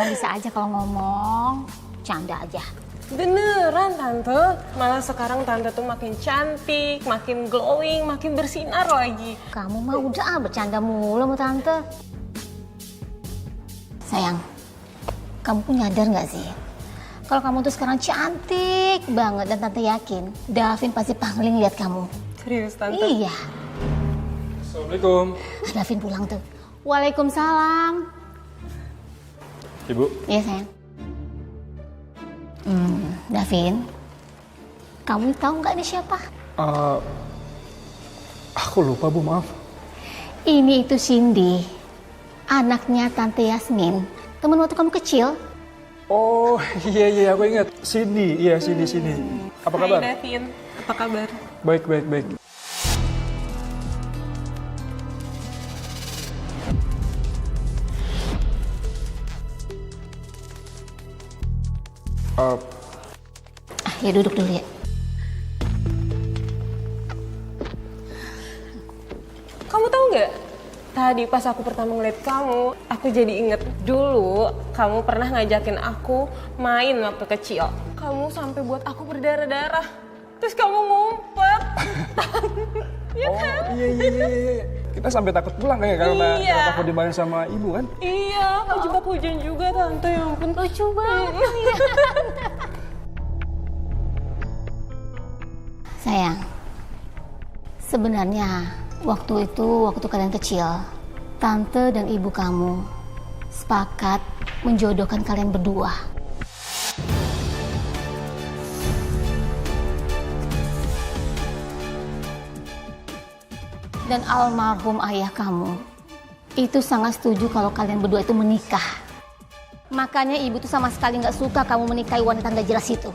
Emang bisa aja kalau ngomong, canda aja. Beneran Tante, malah sekarang Tante tuh makin cantik, makin glowing, makin bersinar lagi. Kamu mah udah bercanda mulu sama Tante. Sayang, kamu pun nyadar nggak sih? Kalau kamu tuh sekarang cantik banget dan Tante yakin Davin pasti pangling lihat kamu. Serius Tante? Iya. Assalamualaikum. Davin pulang tuh. Waalaikumsalam. Ibu. Iya sayang. Davin, kamu tahu nggak ini siapa? Aku lupa Bu, maaf. Ini itu Cindy, anaknya Tante Yasmin, teman waktu kamu kecil. Oh iya aku ingat. Cindy, iya Cindy. Apa kabar? Hai Davin, apa kabar? Baik. Ya duduk dulu ya. Kamu tahu nggak? Tadi pas aku pertama ngeliat kamu, aku jadi inget dulu kamu pernah ngajakin aku main waktu kecil. Kamu sampai buat aku berdarah-darah. Terus kamu ngumpet. Ya kan? Iya. Kita sampai takut pulang kayak karena takut dimarahin sama ibu kan? Iya, kejebak hujan juga Tante, ya ampun. Lucu banget. Sayang, sebenarnya waktu kalian kecil, Tante dan ibu kamu sepakat menjodohkan kalian berdua. Dan almarhum ayah kamu itu sangat setuju kalau kalian berdua itu menikah. Makanya ibu tuh sama sekali nggak suka kamu menikahi wanita nggak jelas itu.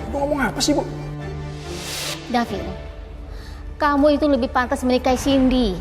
Ibu ngomong apa sih Bu? Davin, kamu itu lebih pantas menikahi Cindy.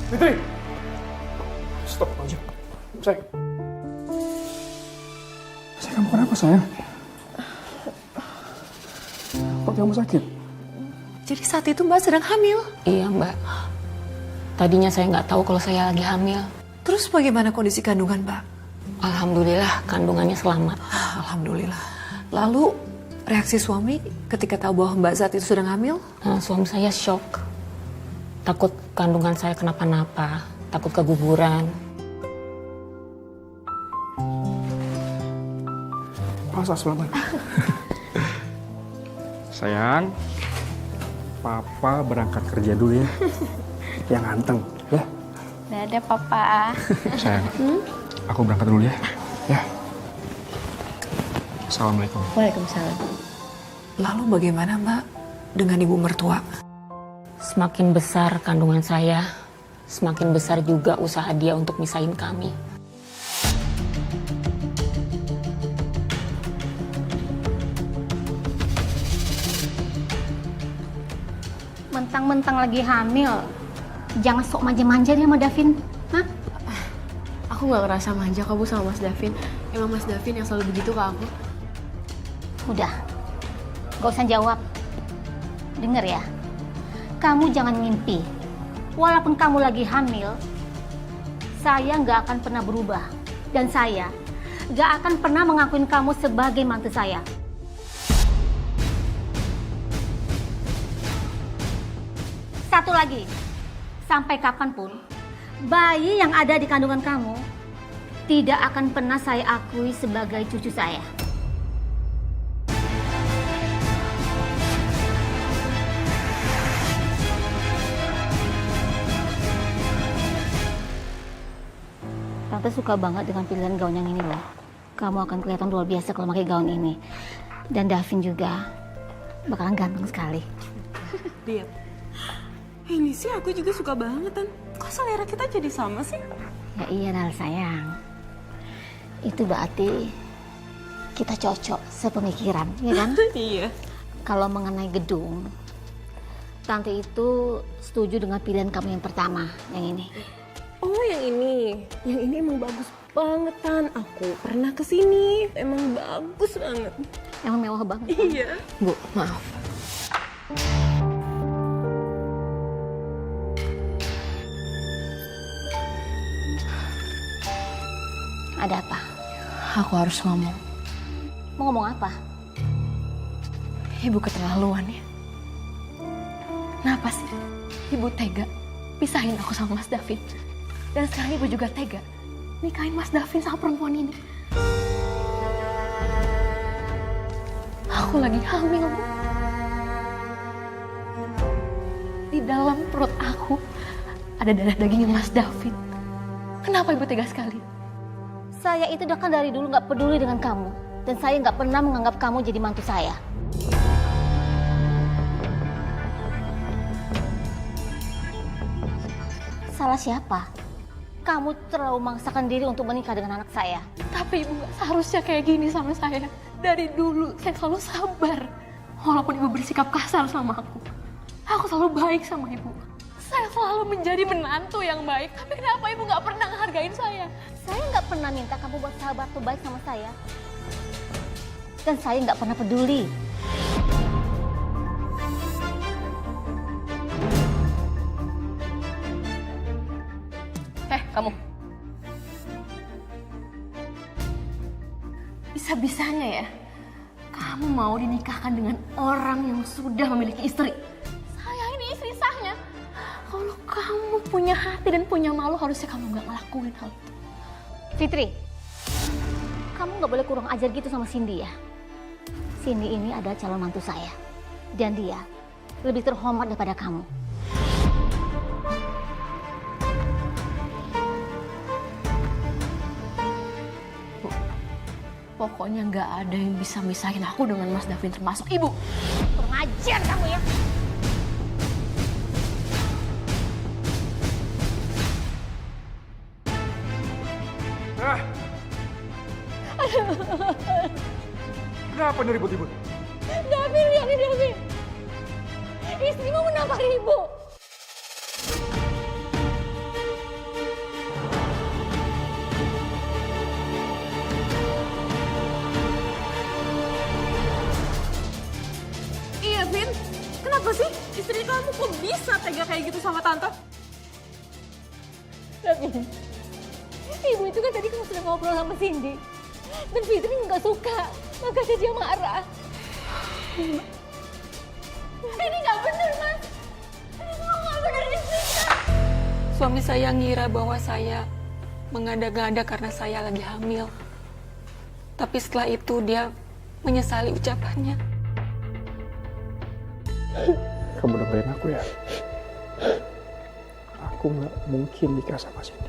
Fitri. Stop aja. Sayang. Kamu kenapa sayang? Kok kamu sakit? Jadi saat itu Mbak sedang hamil? Iya Mbak. Tadinya saya nggak tahu kalau saya lagi hamil. Terus bagaimana kondisi kandungan Mbak? Alhamdulillah kandungannya selamat. Alhamdulillah. Lalu reaksi suami ketika tahu bahwa Mbak saat itu sedang hamil? Suami saya shock. Takut kandungan saya kenapa-napa. Takut keguguran. Masa selamat. Sayang, Papa berangkat kerja dulu ya. Yang ganteng, ya. Dadah Papa. Sayang, aku berangkat dulu ya. Ya. Assalamualaikum. Waalaikumsalam. Lalu bagaimana Mbak dengan ibu mertua? Semakin besar kandungan saya, semakin besar juga usaha dia untuk misahin kami. Mentang-mentang lagi hamil, jangan sok manja-manja dia sama Davin. Hah? Aku nggak ngerasa manja kok Bu sama Mas Davin. Emang Mas Davin yang selalu begitu ke aku. Udah, gak usah jawab. Dengar ya, kamu jangan mimpi. Walaupun kamu lagi hamil, saya gak akan pernah berubah. Dan saya gak akan pernah mengakuin kamu sebagai mantu saya. Satu lagi, sampai kapanpun, bayi yang ada di kandungan kamu tidak akan pernah saya akui sebagai cucu saya. Tante suka banget dengan pilihan gaun yang ini loh. Kamu akan kelihatan luar biasa kalau pakai gaun ini. Dan Davin juga bakalan ganteng sekali. Dia. Ini sih aku juga suka banget, Tan. Kok selera kita jadi sama sih? Ya iya Nal sayang. Itu berarti kita cocok sepemikiran, ya kan? Iya. Kalau mengenai gedung, Tante itu setuju dengan pilihan kamu yang pertama, yang ini. Oh, yang ini. Yang ini emang bagus banget, Tan. Aku pernah kesini. Emang bagus banget. Emang mewah banget. Iya. Bu, maaf. Ada apa? Aku harus ngomong. Mau ngomong apa? Ibu keterlaluan ya. Kenapa sih ibu tega pisahin aku sama Mas Davin? Dan sekarang ibu juga tega nikahin Mas Davin sama perempuan ini. Aku lagi hamil, Bu. Di dalam perut aku ada darah dagingnya Mas Davin. Kenapa ibu tega sekali? Saya itu udah kan dari dulu nggak peduli dengan kamu. Dan saya nggak pernah menganggap kamu jadi mantu saya. Salah siapa? Kamu terlalu memaksakan diri untuk menikah dengan anak saya. Tapi ibu gak seharusnya kayak gini sama saya. Dari dulu saya selalu sabar. Walaupun ibu bersikap kasar sama aku selalu baik sama ibu. Saya selalu menjadi menantu yang baik. Tapi kenapa ibu gak pernah ngehargain saya? Saya nggak pernah minta kamu buat sahabat tuh baik sama saya. Dan saya nggak pernah peduli. Kamu. Bisa-bisanya ya, kamu mau dinikahkan dengan orang yang sudah memiliki istri. Saya ini istri sahnya. Kalau kamu punya hati dan punya malu, harusnya kamu gak ngelakuin hal itu. Fitri, kamu nggak boleh kurang ajar gitu sama Cindy ya. Cindy ini adalah calon mantu saya. Dan dia lebih terhormat daripada kamu. Pokoknya nggak ada yang bisa misahin aku dengan Mas Davin, termasuk ibu. Kurang ajar kamu ya. Kenapa nih ribut-ribut? Davin, lihat Davin. Istrimu menampar ibu. Iya, Vin. Kenapa sih istri kamu kok bisa tega kayak gitu sama tante? Davin, ibu itu kan tadi kamu sudah ngobrol sama Cindy. Dan Fitri nggak suka, makanya dia marah. Ini nggak benar, Mas. Ini semua nggak benar di sini. Suami saya ngira bahwa saya mengada-ngada karena saya lagi hamil. Tapi setelah itu dia menyesali ucapannya. Kamu dengerin aku ya. Aku nggak mungkin nikah sama Cindy.